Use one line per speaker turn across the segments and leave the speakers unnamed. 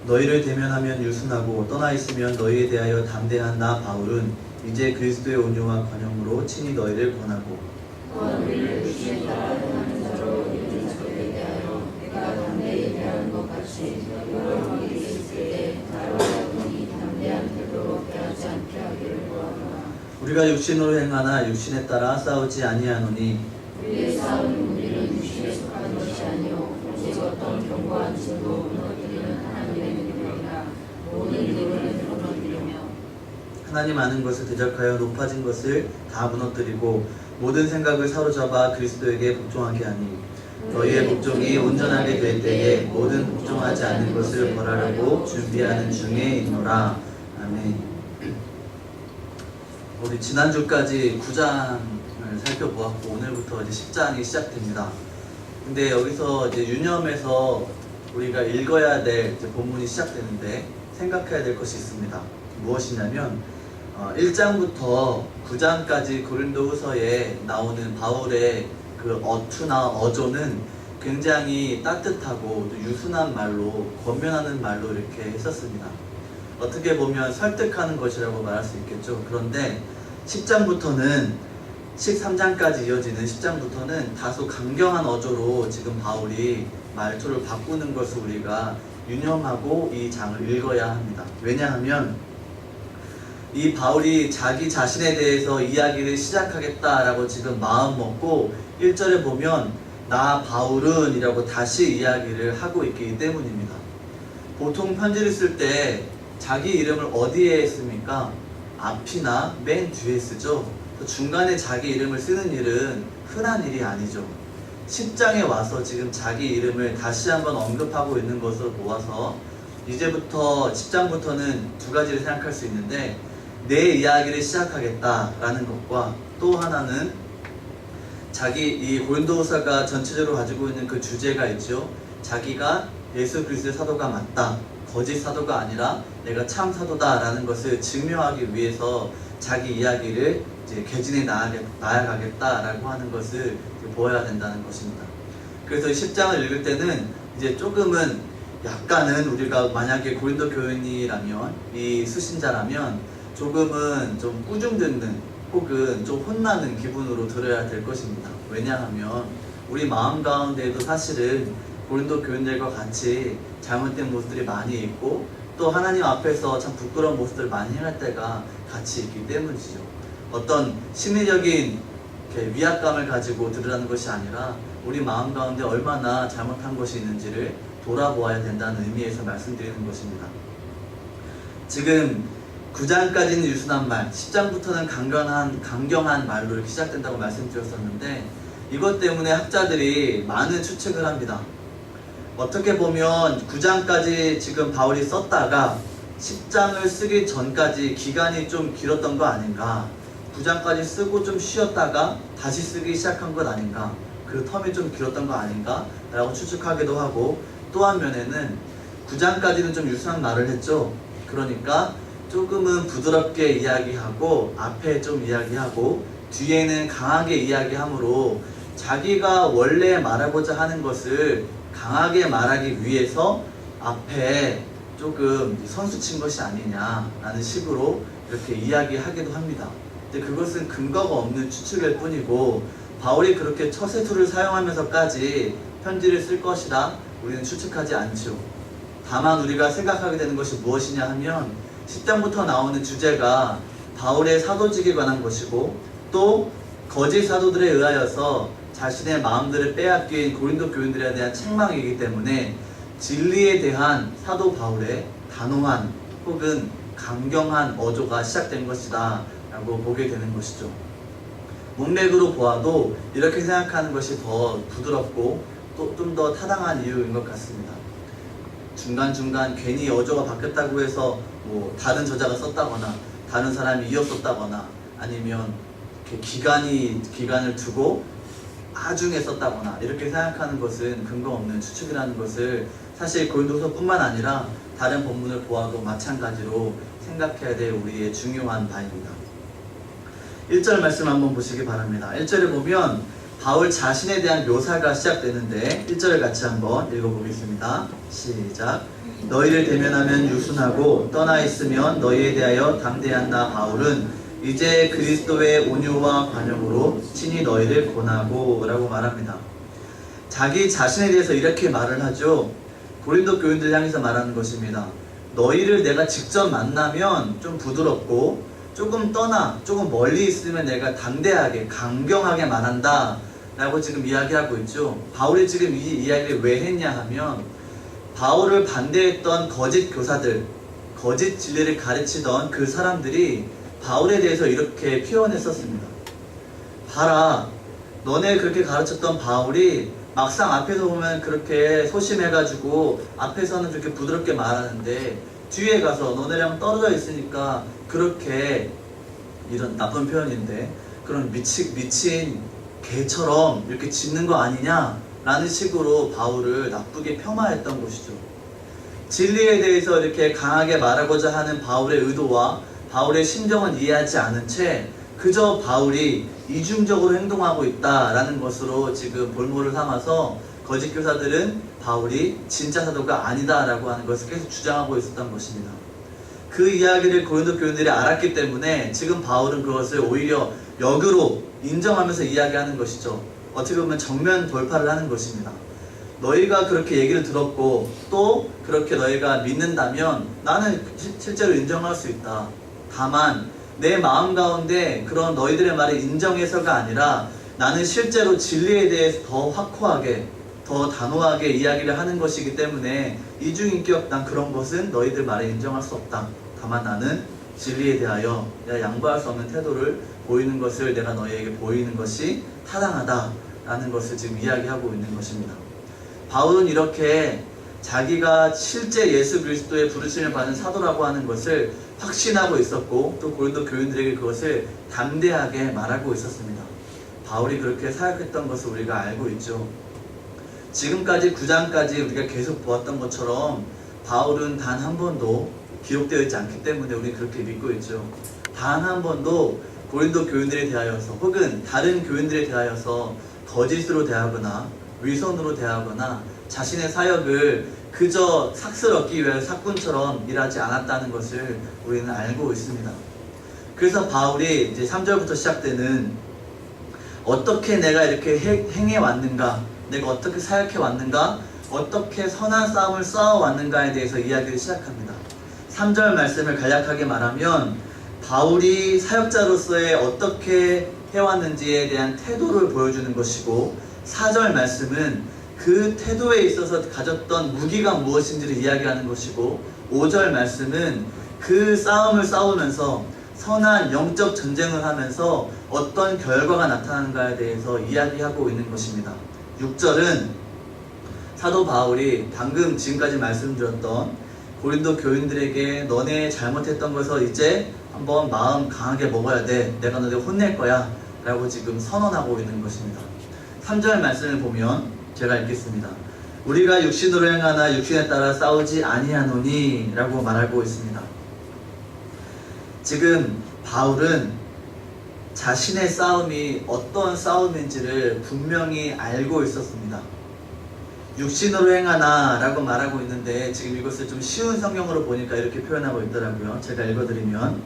너희를 대면하면 유순하고 떠나 있으면 너희에 대하여 담대한 나 바울은 이제 그리스도의 온유와 권형으로 친히 너희를 권하고
또한 우리를 주시에 따라 행하는 자로 이르는 자들에 대하여 내가 담대히 대하는 것 같이 여러 관계 있을 때 나로 하여금 이 담대한 태도로 대하지 않게 하기를 구하노라.
우리가 육신으로 행하나 육신에 따라 싸우지 아니하노니
우리의 싸움은 우리는 육신에 속한 것이 아니요 오직 어떤 견고한 진도 무너뜨리는 하나님의 능력이라. 모든 힘을 무너뜨리며
하나님 아는 것을 대적하여 높아진 것을 다 무너뜨리고 모든 생각을 사로잡아 그리스도에게 복종하게 하니 너희의 복종이 온전하게 될 때에 모든 복종하지 않는 것을 벌하려고 준비하는 중에 있노라. 아멘. 우리 지난주까지 9장을 살펴보았고 오늘부터 이제 10장이 시작됩니다. 근데 여기서 이제 유념해서 우리가 읽어야 될 이제 본문이 시작되는데 생각해야 될 것이 있습니다. 무엇이냐면 1장부터 9장까지 고린도후서에 나오는 바울의 그 어투나 어조는 굉장히 따뜻하고 또 유순한 말로 권면하는 말로 이렇게 했었습니다. 어떻게 보면 설득하는 것이라고 말할 수 있겠죠. 그런데 10장부터는 13장까지 이어지는 10장부터는 다소 강경한 어조로 지금 바울이 말투를 바꾸는 것을 우리가 유념하고 이 장을 읽어야 합니다. 왜냐하면 이 바울이 자기 자신에 대해서 이야기를 시작하겠다라고 지금 마음 먹고 1절에 보면 나 바울은 이라고 다시 이야기를 하고 있기 때문입니다. 보통 편지를 쓸 때 자기 이름을 어디에 씁니까? 앞이나 맨 뒤에 쓰죠. 중간에 자기 이름을 쓰는 일은 흔한 일이 아니죠. 10장에 와서 지금 자기 이름을 다시 한번 언급하고 있는 것을 보아서 이제부터 10장부터는 두 가지를 생각할 수 있는데 내 이야기를 시작하겠다라는 것과 또 하나는 자기 이 고린도후서가 전체적으로 가지고 있는 그 주제가 있죠. 자기가 예수 그리스도의 사도가 맞다. 거짓 사도가 아니라 내가 참 사도다라는 것을 증명하기 위해서 자기 이야기를 이제 개진해 나아가겠다라고 하는 것을 보아야 된다는 것입니다. 그래서 10장을 읽을 때는 이제 조금은 약간은 우리가 만약에 고린도 교인이라면 이 수신자라면 조금은 좀 꾸중 듣는 혹은 좀 혼나는 기분으로 들어야 될 것입니다. 왜냐하면 우리 마음 가운데에도 사실은 고린도 교인들과 같이 잘못된 모습들이 많이 있고 또 하나님 앞에서 참 부끄러운 모습들을 많이 행할 때가 같이 있기 때문이죠. 어떤 심리적인 위압감을 가지고 들으라는 것이 아니라 우리 마음 가운데 얼마나 잘못한 것이 있는지를 돌아보아야 된다는 의미에서 말씀드리는 것입니다. 지금 9장까지는 유순한 말, 10장부터는 강경한 말로 이렇게 시작된다고 말씀드렸었는데 이것 때문에 학자들이 많은 추측을 합니다. 어떻게 보면 9장까지 지금 바울이 썼다가 10장을 쓰기 전까지 기간이 좀 길었던 거 아닌가, 9장까지 쓰고 좀 쉬었다가 다시 쓰기 시작한 것 아닌가, 그 텀이 좀 길었던 거 아닌가 라고 추측하기도 하고, 또 한 면에는 9장까지는 좀 유순한 말을 했죠. 그러니까 조금은 부드럽게 이야기하고 앞에 좀 이야기하고 뒤에는 강하게 이야기하므로 자기가 원래 말하고자 하는 것을 강하게 말하기 위해서 앞에 조금 선수 친 것이 아니냐라는 식으로 이렇게 이야기하기도 합니다. 근데 그것은 근거가 없는 추측일 뿐이고 바울이 그렇게 처세술을 사용하면서까지 편지를 쓸 것이라 우리는 추측하지 않죠. 다만 우리가 생각하게 되는 것이 무엇이냐 하면 10장부터 나오는 주제가 바울의 사도직에 관한 것이고 또 거짓 사도들에 의하여서 자신의 마음들을 빼앗긴 고린도 교인들에 대한 책망이기 때문에 진리에 대한 사도 바울의 단호한 혹은 강경한 어조가 시작된 것이다 라고 보게 되는 것이죠. 문맥으로 보아도 이렇게 생각하는 것이 더 부드럽고 또 좀 더 타당한 이유인 것 같습니다. 중간중간 괜히 어조가 바뀌었다고 해서 뭐 다른 저자가 썼다거나 다른 사람이 이었었다거나 아니면 기간을 두고 나중에 썼다거나 이렇게 생각하는 것은 근거 없는 추측이라는 것을 사실 고린도서뿐만 아니라 다른 본문을 보아도 마찬가지로 생각해야 될 우리의 중요한 바입니다. 1절 말씀 한번 보시기 바랍니다. 1절에 보면 바울 자신에 대한 묘사가 시작되는데 1절을 같이 한번 읽어보겠습니다. 시작. 너희를 대면하면 유순하고 떠나 있으면 너희에 대하여 담대한 나 바울은 이제 그리스도의 온유와 관용으로 친히 너희를 권하고 라고 말합니다. 자기 자신에 대해서 이렇게 말을 하죠. 고린도 교인들 향해서 말하는 것입니다. 너희를 내가 직접 만나면 좀 부드럽고 조금 떠나 조금 멀리 있으면 내가 담대하게 강경하게 말한다 라고 지금 이야기하고 있죠. 바울이 지금 이 이야기를 왜 했냐 하면 바울을 반대했던 거짓 교사들, 거짓 진리를 가르치던 그 사람들이 바울에 대해서 이렇게 표현했었습니다. 봐라, 너네 그렇게 가르쳤던 바울이 막상 앞에서 보면 그렇게 소심해가지고 앞에서는 그렇게 부드럽게 말하는데 뒤에 가서 너네랑 떨어져 있으니까 그렇게, 이런 나쁜 표현인데, 그런 미친 개처럼 이렇게 짖는 거 아니냐 라는 식으로 바울을 나쁘게 폄하했던 것이죠. 진리에 대해서 이렇게 강하게 말하고자 하는 바울의 의도와 바울의 심정은 이해하지 않은 채 그저 바울이 이중적으로 행동하고 있다라는 것으로 지금 볼모를 삼아서 거짓 교사들은 바울이 진짜 사도가 아니다라고 하는 것을 계속 주장하고 있었던 것입니다. 그 이야기를 고린도 교인들이 알았기 때문에 지금 바울은 그것을 오히려 역으로 인정하면서 이야기하는 것이죠. 어떻게 보면 정면 돌파를 하는 것입니다. 너희가 그렇게 얘기를 들었고 또 그렇게 너희가 믿는다면 나는 실제로 인정할 수 있다. 다만 내 마음 가운데 그런 너희들의 말을 인정해서가 아니라 나는 실제로 진리에 대해서 더 확고하게, 더 단호하게 이야기를 하는 것이기 때문에 이중인격, 난 그런 것은 너희들 말에 인정할 수 없다. 다만 나는 진리에 대하여 내가 양보할 수 없는 태도를 보이는 것을 내가 너희에게 보이는 것이 타당하다라는 것을 지금 이야기하고 있는 것입니다. 바울은 이렇게 자기가 실제 예수 그리스도의 부르심을 받은 사도라고 하는 것을 확신하고 있었고 또 고린도 교인들에게 그것을 담대하게 말하고 있었습니다. 바울이 그렇게 사역했던 것을 우리가 알고 있죠. 지금까지 9장까지 우리가 계속 보았던 것처럼 바울은 단 한 번도 기록되어 있지 않기 때문에 우리 그렇게 믿고 있죠. 단 한 번도 고린도 교인들에 대하여서 혹은 다른 교인들에 대하여서 거짓으로 대하거나 위선으로 대하거나 자신의 사역을 그저 삭슬 얻기 위한 사꾼처럼 일하지 않았다는 것을 우리는 알고 있습니다. 그래서 바울이 이제 3절부터 시작되는 어떻게 내가 이렇게 행해 왔는가, 내가 어떻게 사역해 왔는가, 어떻게 선한 싸움을 싸워 왔는가에 대해서 이야기를 시작합니다. 3절 말씀을 간략하게 말하면 바울이 사역자로서의 어떻게 해왔는지에 대한 태도를 보여주는 것이고 4절 말씀은 그 태도에 있어서 가졌던 무기가 무엇인지를 이야기하는 것이고 5절 말씀은 그 싸움을 싸우면서 선한 영적 전쟁을 하면서 어떤 결과가 나타나는가에 대해서 이야기하고 있는 것입니다. 6절은 사도 바울이 방금 지금까지 말씀드렸던 고린도 교인들에게 너네 잘못했던 것을 이제 한번 마음 강하게 먹어야 돼. 내가 너네 혼낼 거야. 라고 지금 선언하고 있는 것입니다. 3절 말씀을 보면 제가 읽겠습니다. 우리가 육신으로 행하나 육신에 따라 싸우지 아니하노니 라고 말하고 있습니다. 지금 바울은 자신의 싸움이 어떤 싸움인지를 분명히 알고 있었습니다. 육신으로 행하나 라고 말하고 있는데 지금 이것을 좀 쉬운 성경으로 보니까 이렇게 표현하고 있더라고요. 제가 읽어드리면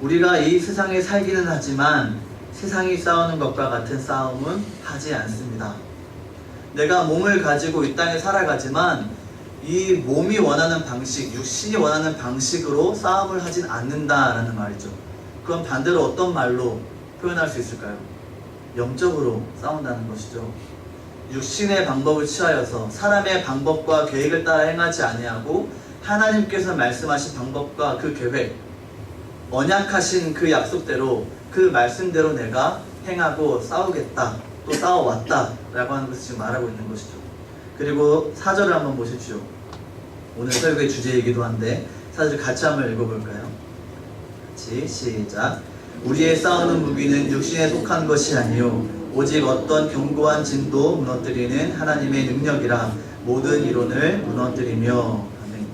우리가 이 세상에 살기는 하지만 세상이 싸우는 것과 같은 싸움은 하지 않습니다. 내가 몸을 가지고 이 땅에 살아가지만 이 몸이 원하는 방식, 육신이 원하는 방식으로 싸움을 하진 않는다라는 말이죠. 그럼 반대로 어떤 말로 표현할 수 있을까요? 영적으로 싸운다는 것이죠. 육신의 방법을 취하여서 사람의 방법과 계획을 따라 행하지 아니하고 하나님께서 말씀하신 방법과 그 계획, 언약하신 그 약속대로 그 말씀대로 내가 행하고 싸우겠다, 또 싸워왔다 라고 하는 것을 지금 말하고 있는 것이죠. 그리고 4절을 한번 보십시오. 오늘 설교의 주제이기도 한데 4절 같이 한번 읽어볼까요? 같이 시작. 우리의 싸우는 무기는 육신에 속한 것이 아니요 오직 어떤 견고한 진도 무너뜨리는 하나님의 능력이라 모든 이론을 무너뜨리며. 아멘.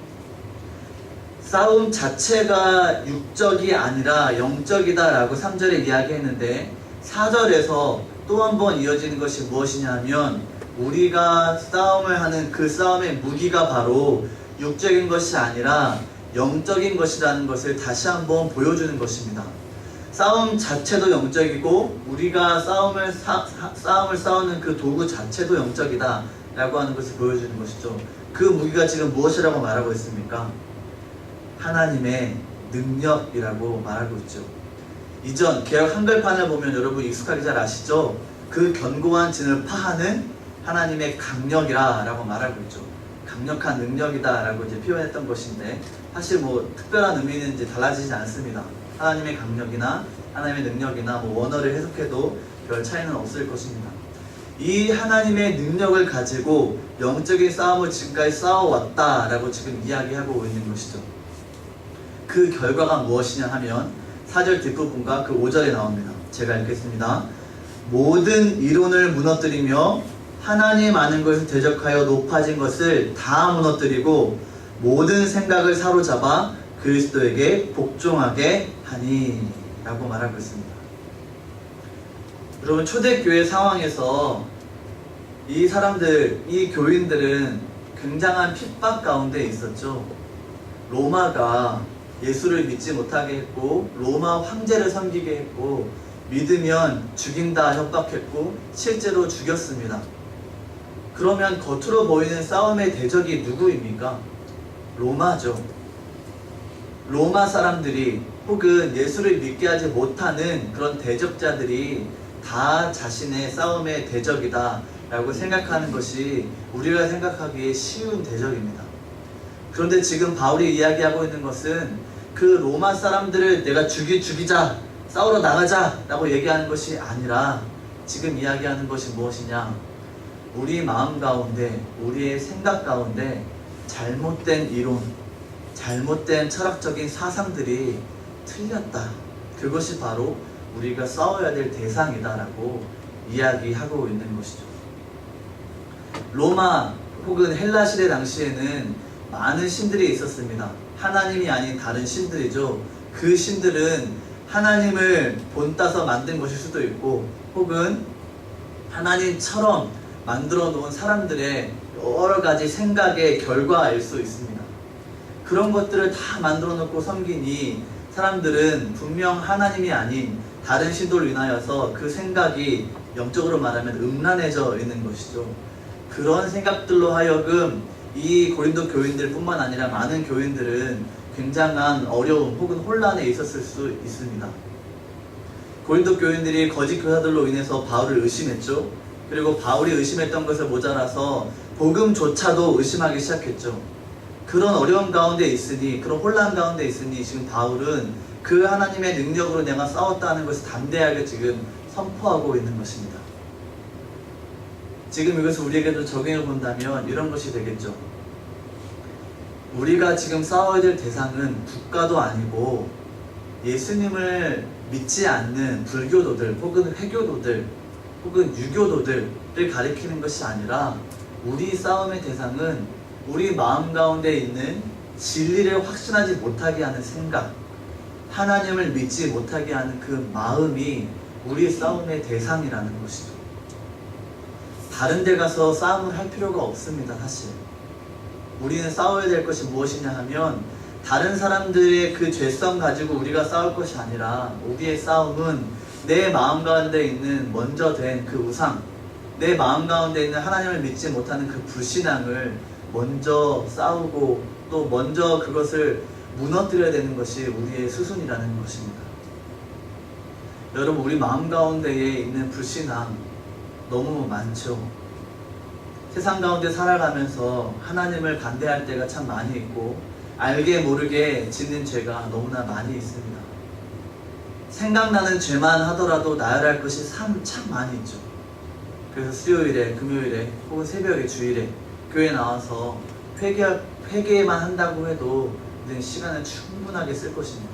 싸움 자체가 육적이 아니라 영적이다 라고 3절에 이야기했는데 4절에서 또 한 번 이어지는 것이 무엇이냐 하면 우리가 싸움을 하는 그 싸움의 무기가 바로 육적인 것이 아니라 영적인 것이라는 것을 다시 한번 보여주는 것입니다. 싸움 자체도 영적이고 우리가 싸움을 싸우는 그 도구 자체도 영적이다 라고 하는 것을 보여주는 것이죠. 그 무기가 지금 무엇이라고 말하고 있습니까? 하나님의 능력이라고 말하고 있죠. 이전 개역 한글판을 보면 여러분 익숙하게 잘 아시죠? 그 견고한 진을 파하는 하나님의 강력이라 라고 말하고 있죠. 강력한 능력이다 라고 이제 표현했던 것인데 사실 뭐 특별한 의미는 이제 달라지지 않습니다. 하나님의 강력이나 하나님의 능력이나 뭐 원어를 해석해도 별 차이는 없을 것입니다. 이 하나님의 능력을 가지고 영적인 싸움을 지금까지 싸워왔다 라고 지금 이야기하고 있는 것이죠. 그 결과가 무엇이냐 하면 4절 뒷부분과 그 5절에 나옵니다. 제가 읽겠습니다. 모든 이론을 무너뜨리며 하나님 아는 것을 대적하여 높아진 것을 다 무너뜨리고 모든 생각을 사로잡아 그리스도에게 복종하게 하니 라고 말하고 있습니다. 여러분 초대교회 상황에서 이 사람들, 이 교인들은 굉장한 핍박 가운데 있었죠. 로마가 예수를 믿지 못하게 했고 로마 황제를 섬기게 했고 믿으면 죽인다 협박했고 실제로 죽였습니다. 그러면 겉으로 보이는 싸움의 대적이 누구입니까? 로마죠. 로마 사람들이 혹은 예수를 믿게 하지 못하는 그런 대적자들이 다 자신의 싸움의 대적이다 라고 생각하는 것이 우리가 생각하기에 쉬운 대적입니다. 그런데 지금 바울이 이야기하고 있는 것은 그 로마 사람들을 내가 죽이자 싸우러 나가자 라고 얘기하는 것이 아니라 지금 이야기하는 것이 무엇이냐, 우리 마음 가운데 우리의 생각 가운데 잘못된 이론, 잘못된 철학적인 사상들이 틀렸다, 그것이 바로 우리가 싸워야 될 대상이다 라고 이야기하고 있는 것이죠. 로마 혹은 헬라 시대 당시에는 많은 신들이 있었습니다. 하나님이 아닌 다른 신들이죠. 그 신들은 하나님을 본따서 만든 것일 수도 있고 혹은 하나님처럼 만들어 놓은 사람들의 여러 가지 생각의 결과일 수 있습니다. 그런 것들을 다 만들어 놓고 섬기니 사람들은 분명 하나님이 아닌 다른 신도를 인하여서 그 생각이 영적으로 말하면 음란해져 있는 것이죠. 그런 생각들로 하여금 이 고린도 교인들 뿐만 아니라 많은 교인들은 굉장한 어려움 혹은 혼란에 있었을 수 있습니다. 고린도 교인들이 거짓 교사들로 인해서 바울을 의심했죠. 그리고 바울이 의심했던 것을 모자라서 복음조차도 의심하기 시작했죠. 그런 어려움 가운데 있으니, 그런 혼란 가운데 있으니 지금 바울은 그 하나님의 능력으로 내가 싸웠다는 것을 담대하게 지금 선포하고 있는 것입니다. 지금 이것을 우리에게도 적용해 본다면 이런 것이 되겠죠. 우리가 지금 싸워야 될 대상은 국가도 아니고 예수님을 믿지 않는 불교도들 혹은 회교도들 혹은 유교도들을 가리키는 것이 아니라 우리 싸움의 대상은 우리 마음 가운데 있는 진리를 확신하지 못하게 하는 생각, 하나님을 믿지 못하게 하는 그 마음이 우리 싸움의 대상이라는 것이죠. 다른 데 가서 싸움을 할 필요가 없습니다. 사실 우리는 싸워야 될 것이 무엇이냐 하면 다른 사람들의 그 죄성 가지고 우리가 싸울 것이 아니라 우리의 싸움은 내 마음 가운데 있는 먼저 된 그 우상, 내 마음 가운데 있는 하나님을 믿지 못하는 그 불신앙을 먼저 싸우고 또 먼저 그것을 무너뜨려야 되는 것이 우리의 수순이라는 것입니다. 여러분, 우리 마음 가운데에 있는 불신앙 너무 많죠. 세상 가운데 살아가면서 하나님을 반대할 때가 참 많이 있고 알게 모르게 짓는 죄가 너무나 많이 있습니다. 생각나는 죄만 하더라도 나열할 것이 참 많이 있죠. 그래서 수요일에, 금요일에 혹은 새벽에, 주일에 교회에 나와서 회개만 한다고 해도 시간을 충분하게 쓸 것입니다.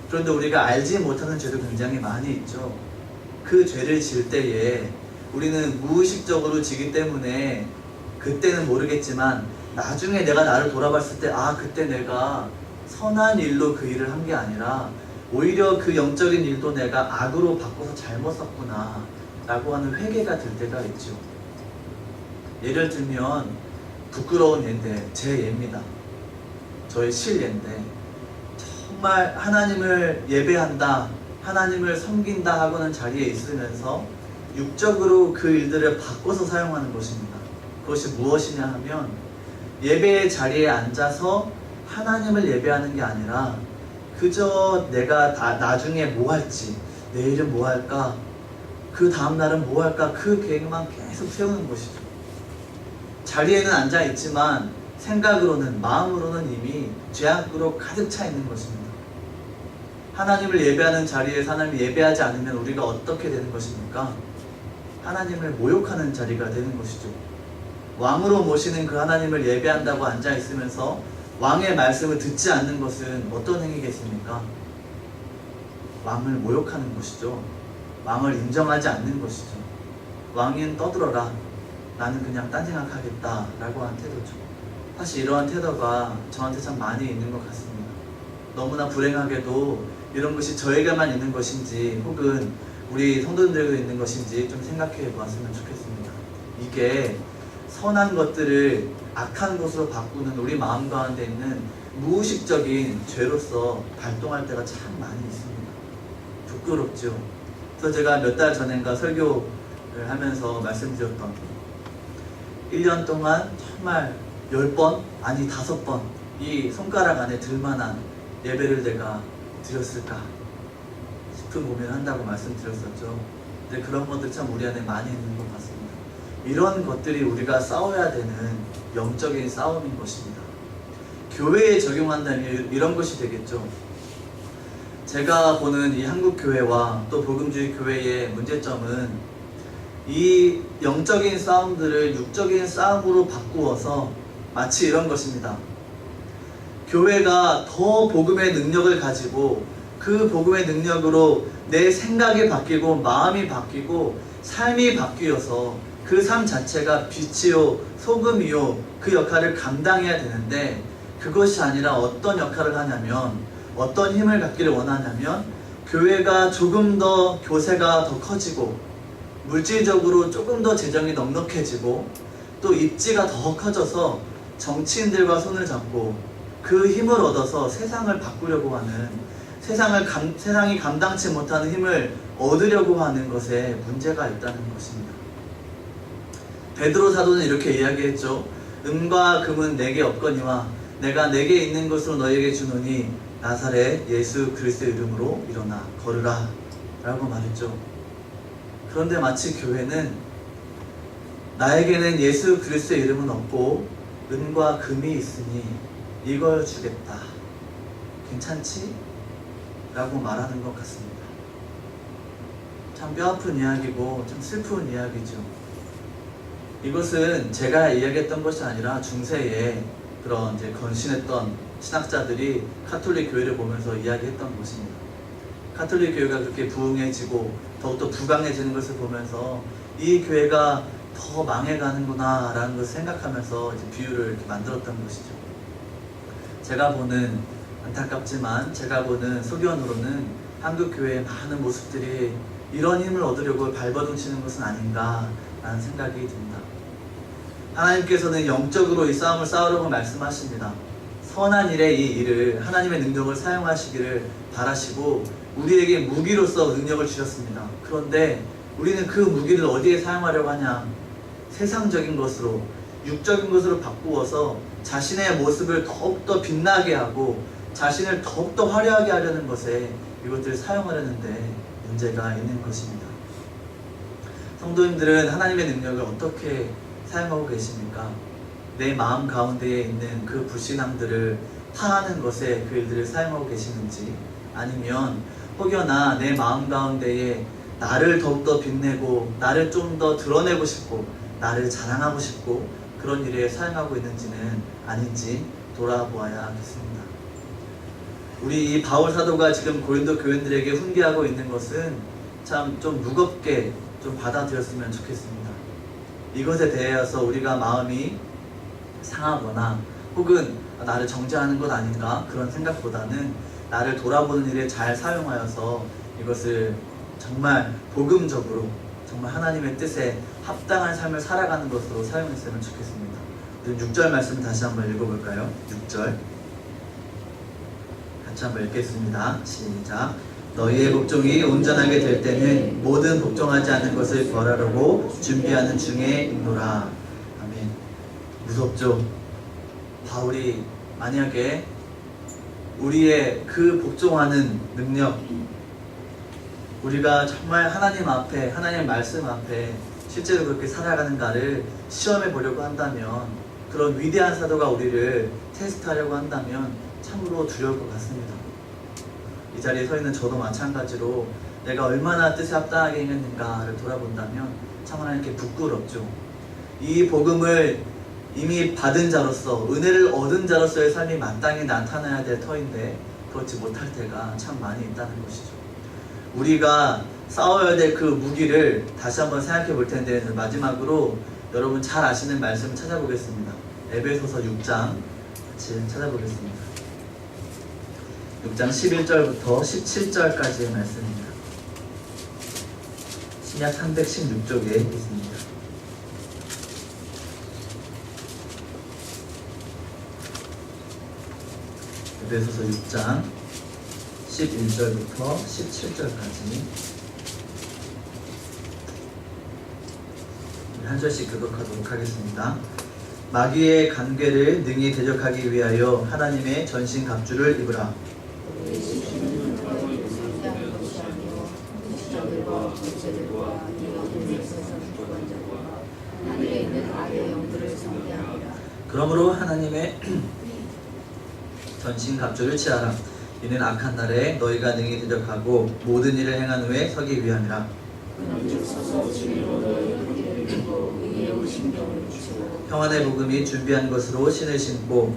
그런데 우리가 알지 못하는 죄도 굉장히 많이 있죠. 그 죄를 질 때에 우리는 무의식적으로 지기 때문에 그때는 모르겠지만 나중에 내가 나를 돌아봤을 때 그때 내가 선한 일로 그 일을 한 게 아니라 오히려 그 영적인 일도 내가 악으로 바꿔서 잘못 썼구나 라고 하는 회개가 들 때가 있죠. 예를 들면 부끄러운 예인데 제 예입니다. 저의 실예인데 정말 하나님을 예배한다, 하나님을 섬긴다 하고는 자리에 있으면서 육적으로 그 일들을 바꿔서 사용하는 것입니다. 그것이 무엇이냐 하면 예배의 자리에 앉아서 하나님을 예배하는 게 아니라 그저 내가 나중에 뭐 할지, 내일은 뭐 할까, 그 다음날은 뭐 할까, 그 계획만 계속 세우는 것이죠. 자리에는 앉아 있지만 생각으로는, 마음으로는 이미 죄악으로 가득 차 있는 것입니다. 하나님을 예배하는 자리에서 하나님을 예배하지 않으면 우리가 어떻게 되는 것입니까? 하나님을 모욕하는 자리가 되는 것이죠. 왕으로 모시는 그 하나님을 예배한다고 앉아 있으면서 왕의 말씀을 듣지 않는 것은 어떤 행위겠습니까? 왕을 모욕하는 것이죠. 왕을 인정하지 않는 것이죠. 왕인 떠들어라, 나는 그냥 딴 생각하겠다 라고 하는 태도죠. 사실 이러한 태도가 저한테 참 많이 있는 것 같습니다. 너무나 불행하게도 이런 것이 저에게만 있는 것인지 혹은 우리 성도님들에게도 있는 것인지 좀 생각해 보았으면 좋겠습니다. 이게 선한 것들을 악한 것으로 바꾸는 우리 마음 가운데 있는 무의식적인 죄로서 발동할 때가 참 많이 있습니다. 부끄럽죠. 그래서 제가 몇 달 전인가 설교를 하면서 말씀드렸던 1년 동안 정말 10번 아니 5번 이 손가락 안에 들만한 예배를 내가 드렸을까 싶은 고민을 한다고 말씀드렸었죠. 근데 그런 것들 참 우리 안에 많이 있는 것 같습니다. 이런 것들이 우리가 싸워야 되는 영적인 싸움인 것입니다. 교회에 적용한다면 이런 것이 되겠죠. 제가 보는 이 한국교회와 또 복음주의 교회의 문제점은 이 영적인 싸움들을 육적인 싸움으로 바꾸어서 마치 이런 것입니다. 교회가 더 복음의 능력을 가지고 그 복음의 능력으로 내 생각이 바뀌고 마음이 바뀌고 삶이 바뀌어서 그 삶 자체가 빛이요 소금이요 그 역할을 감당해야 되는데 그것이 아니라 어떤 역할을 하냐면 어떤 힘을 갖기를 원하냐면 교회가 조금 더 교세가 더 커지고 물질적으로 조금 더 재정이 넉넉해지고 또 입지가 더 커져서 정치인들과 손을 잡고 그 힘을 얻어서 세상을 바꾸려고 하는 세상이 감당치 못하는 힘을 얻으려고 하는 것에 문제가 있다는 것입니다. 베드로 사도는 이렇게 이야기했죠. 은과 금은 내게 없거니와 내가 내게 있는 것으로 너에게 주노니 나사렛 예수 그리스도의 이름으로 일어나 걸으라 라고 말했죠. 그런데 마치 교회는 나에게는 예수 그리스도의 이름은 없고 은과 금이 있으니 이걸 주겠다. 괜찮지? 라고 말하는 것 같습니다. 참 뼈아픈 이야기고 참 슬픈 이야기죠. 이것은 제가 이야기했던 것이 아니라 중세에 그런 이제 건신했던 신학자들이 가톨릭 교회를 보면서 이야기했던 것입니다. 가톨릭 교회가 그렇게 부흥해지고 더욱더 부강해지는 것을 보면서 이 교회가 더 망해가는구나 라는 것을 생각하면서 이제 비유를 이렇게 만들었던 것이죠. 제가 보는 안타깝지만 제가 보는 소견으로는 한국 교회의 많은 모습들이 이런 힘을 얻으려고 발버둥치는 것은 아닌가 라는 생각이 듭니다. 하나님께서는 영적으로 이 싸움을 싸우라고 말씀하십니다. 선한 일에 이 일을 하나님의 능력을 사용하시기를 바라시고 우리에게 무기로서 능력을 주셨습니다. 그런데 우리는 그 무기를 어디에 사용하려고 하냐? 세상적인 것으로 육적인 것으로 바꾸어서 자신의 모습을 더욱더 빛나게 하고 자신을 더욱더 화려하게 하려는 것에 이것들을 사용하려는데 문제가 있는 것입니다. 성도님들은 하나님의 능력을 어떻게 사용하고 계십니까? 내 마음 가운데에 있는 그 불신앙들을 파하는 것에 그 일들을 사용하고 계시는지 아니면 혹여나 내 마음 가운데에 나를 더욱더 빛내고 나를 좀 더 드러내고 싶고 나를 자랑하고 싶고 그런 일에 사용하고 있는지는 아닌지 돌아보아야 하겠습니다. 우리 이 바울 사도가 지금 고린도 교인들에게 훈계하고 있는 것은 참 좀 무겁게 좀 받아들였으면 좋겠습니다. 이것에 대해서 우리가 마음이 상하거나 혹은 나를 정죄하는 것 아닌가 그런 생각보다는 나를 돌아보는 일에 잘 사용하여서 이것을 정말 복음적으로 정말 하나님의 뜻에 합당한 삶을 살아가는 것으로 사용했으면 좋겠습니다. 그럼 6절 말씀 다시 한번 읽어볼까요? 6절 같이 한번 읽겠습니다. 시작. 너희의 복종이 온전하게 될 때는 모든 복종하지 않는 것을 벌하려고 준비하는 중에 있노라. 아멘. 무섭죠? 바울이 만약에 우리의 그 복종하는 능력, 우리가 정말 하나님 앞에, 하나님 말씀 앞에 실제로 그렇게 살아가는가를 시험해 보려고 한다면, 그런 위대한 사도가 우리를 테스트하려고 한다면 참으로 두려울 것 같습니다. 이 자리에 서 있는 저도 마찬가지로 내가 얼마나 뜻에 합당하게 행했는가를 돌아본다면 참 하나님께 부끄럽죠. 이 복음을 이미 받은 자로서, 은혜를 얻은 자로서의 삶이 마땅히 나타나야 될 터인데 그렇지 못할 때가 참 많이 있다는 것이죠. 우리가 싸워야 될 그 무기를 다시 한번 생각해 볼 텐데, 마지막으로 여러분 잘 아시는 말씀을 찾아보겠습니다. 에베소서 6장 같이 찾아보겠습니다. 6장 11절부터 17절까지의 말씀입니다. 신약 316쪽에 있습니다. 에베소서 6장 11절부터 17절까지 한 절씩 교독하도록 하겠습니다. 마귀의 간궤를 능히 대적하기 위하여 하나님의 전신갑주를 입으라. 그러므로 하나님의 전신갑주를 취하라. 이는 악한 날에 너희가 능히 대적하고 모든 일을 행한 후에 서기 위함이라. 평안의 복음이 준비한 것으로 신을 신고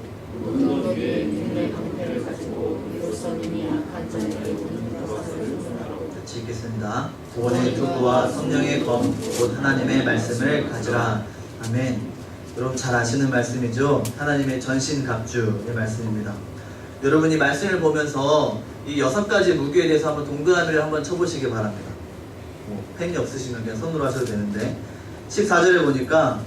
같이 읽겠습니다. 구원의 투구와 성령의 검 곧 하나님의 말씀을 가지라. 아멘. 여러분 잘 아시는 말씀이죠. 하나님의 전신갑주의 말씀입니다. 여러분이 말씀을 보면서 이 6가지 무기에 대해서 한번 동그라미를 한번 쳐보시기 바랍니다. 펜이 없으시면 그냥 손으로 하셔도 되는데, 14절에 보니까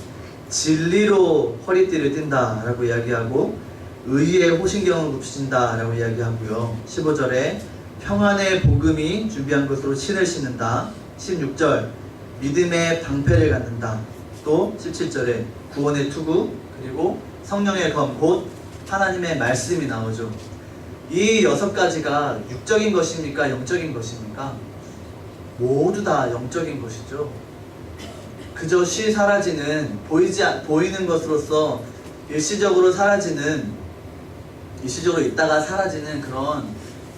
진리로 허리띠를 띈다 라고 이야기하고, 의의 호신경을 굽신다 라고 이야기하고요. 15절에 평안의 복음이 준비한 것으로 신을 신는다. 16절 믿음의 방패를 갖는다. 또 17절에 구원의 투구, 그리고 성령의 검 곧 하나님의 말씀이 나오죠. 이 6가지가 육적인 것입니까? 영적인 것입니까? 모두 다 영적인 것이죠. 그저 쉬 사라지는, 보이는 것으로서 일시적으로 사라지는, 일시적으로 있다가 사라지는 그런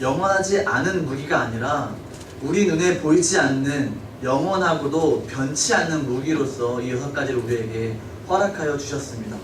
영원하지 않은 무기가 아니라, 우리 눈에 보이지 않는 영원하고도 변치 않는 무기로서 이 6가지를 우리에게 허락하여 주셨습니다.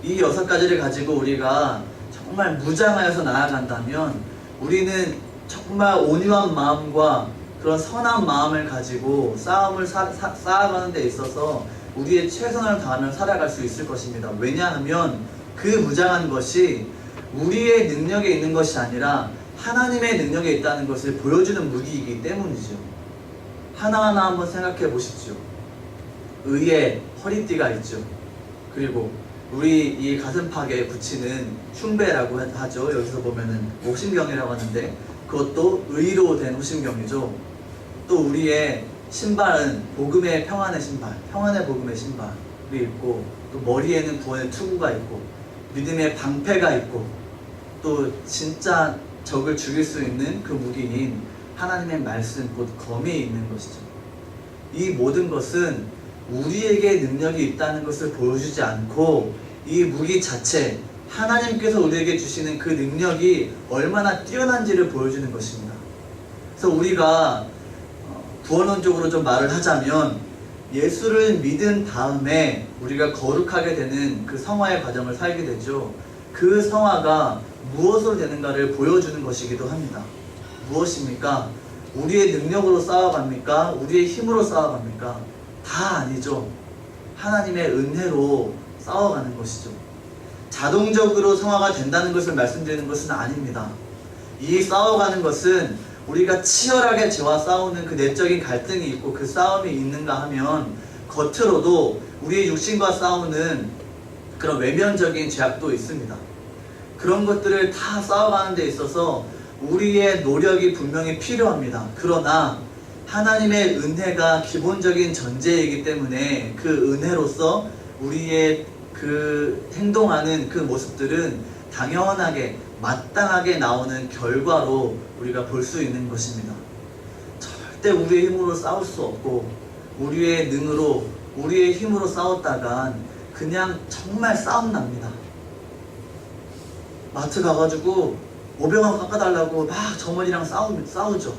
이 6가지를 가지고 우리가 정말 무장하여서 나아간다면, 우리는 정말 온유한 마음과 그런 선한 마음을 가지고 싸움을 쌓아가는 데 있어서 우리의 최선을 다하며 살아갈 수 있을 것입니다. 왜냐하면 그 무장한 것이 우리의 능력에 있는 것이 아니라 하나님의 능력에 있다는 것을 보여주는 무기이기 때문이죠. 하나하나 한번 생각해 보십시오. 의의 허리띠가 있죠. 그리고 우리 이 가슴팍에 붙이는 흉배라고 하죠. 여기서 보면은 호심경이라고 하는데 그것도 의로 된 호심경이죠. 또 우리의 신발은 복음의 평안의 신발, 평안의 복음의 신발이 있고, 또 머리에는 구원의 투구가 있고, 믿음의 방패가 있고, 또 진짜 적을 죽일 수 있는 그 무기인 하나님의 말씀, 곧 검이 있는 것이죠. 이 모든 것은 우리에게 능력이 있다는 것을 보여주지 않고, 이 무기 자체, 하나님께서 우리에게 주시는 그 능력이 얼마나 뛰어난지를 보여주는 것입니다. 그래서 우리가 구원론적으로 좀 말을 하자면, 예수를 믿은 다음에 우리가 거룩하게 되는 그 성화의 과정을 살게 되죠. 그 성화가 무엇으로 되는가를 보여주는 것이기도 합니다. 무엇입니까? 우리의 능력으로 쌓아갑니까? 우리의 힘으로 쌓아갑니까? 다 아니죠. 하나님의 은혜로 쌓아가는 것이죠. 자동적으로 성화가 된다는 것을 말씀드리는 것은 아닙니다. 이 싸워가는 것은 우리가 치열하게 죄와 싸우는 그 내적인 갈등이 있고 그 싸움이 있는가 하면, 겉으로도 우리의 육신과 싸우는 그런 외면적인 죄악도 있습니다. 그런 것들을 다 싸워가는 데 있어서 우리의 노력이 분명히 필요합니다. 그러나 하나님의 은혜가 기본적인 전제이기 때문에 그 은혜로서 우리의 그 행동하는 그 모습들은 당연하게 마땅하게 나오는 결과로 우리가 볼 수 있는 것입니다. 절대 우리의 힘으로 싸울 수 없고 우리의 능으로 우리의 힘으로 싸웠다간 그냥 정말 싸움 납니다. 마트 가가지고 500원 깎아달라고 막 점원이랑 싸우죠.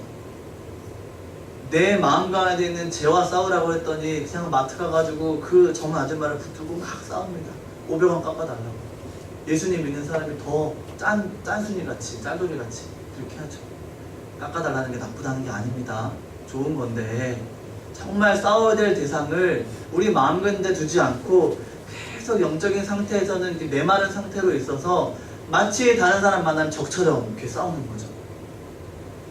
내 마음 가운데 있는 죄와 싸우라고 했더니 그냥 마트 가가지고 그 점원 아줌마를 붙들고 막 싸웁니다. 500원 깎아달라고. 예수님 믿는 사람이 더 짠순이같이 짤돌이같이 그렇게 하죠. 깎아달라는 게 나쁘다는 게 아닙니다. 좋은 건데 정말 싸워야 될 대상을 우리 마음 가운데 두지 않고 계속 영적인 상태에서는 메마른 상태로 있어서 마치 다른 사람 만나면 적처럼 이렇게 싸우는 거죠.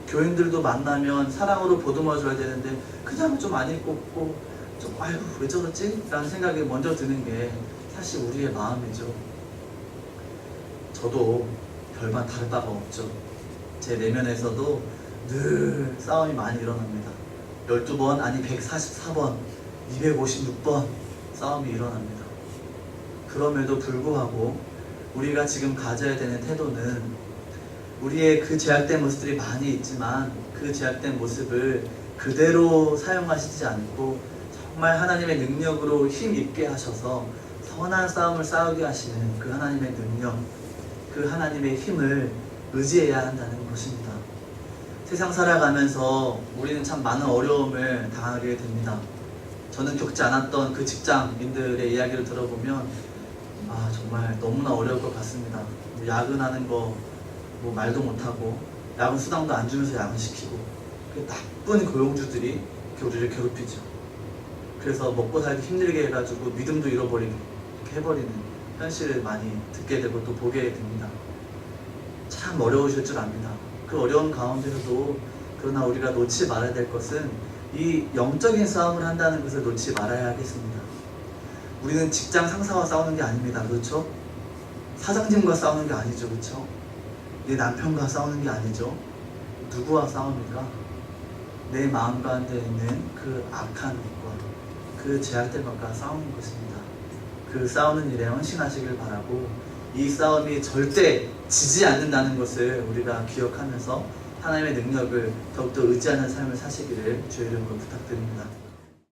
교인들도 만나면 사랑으로 보듬어줘야 되는데 그냥 좀 안 입고 좀 아유 왜 저러지? 라는 생각이 먼저 드는 게 사실 우리의 마음이죠. 저도 별반 다를 바가 없죠. 제 내면에서도 늘 싸움이 많이 일어납니다. 12번 아니 144번 256번 싸움이 일어납니다. 그럼에도 불구하고 우리가 지금 가져야 되는 태도는 우리의 그 제약된 모습들이 많이 있지만 그 제약된 모습을 그대로 사용하시지 않고 정말 하나님의 능력으로 힘있게 하셔서 선한 싸움을 싸우게 하시는 그 하나님의 능력, 그 하나님의 힘을 의지해야 한다는 것입니다. 세상 살아가면서 우리는 참 많은 어려움을 당하게 됩니다. 저는 겪지 않았던 그 직장인들의 이야기를 들어보면 정말 너무나 어려울 것 같습니다. 야근하는 거 말도 못하고 야근 수당도 안 주면서 야근시키고 그 나쁜 고용주들이 우리를 괴롭히죠. 그래서 먹고 살기 힘들게 해가지고 믿음도 잃어버리게 해버리는 현실을 많이 듣게 되고 또 보게 됩니다. 참 어려우실 줄 압니다. 그 어려운 가운데서도 그러나 우리가 놓지 말아야 될 것은 이 영적인 싸움을 한다는 것을 놓지 말아야 하겠습니다. 우리는 직장 상사와 싸우는 게 아닙니다. 그렇죠? 사장님과 싸우는 게 아니죠. 그렇죠? 내 남편과 싸우는 게 아니죠. 누구와 싸웁니까? 내 마음 가운데 있는 그 악한 것과 그 제약된 것과 싸우는 것입니다. 그 싸우는 일에 헌신하시길 바라고 이 싸움이 절대 지지 않는다는 것을 우리가 기억하면서 하나님의 능력을 더욱더 의지하는 삶을 사시기를 주의 이름으로 부탁드립니다.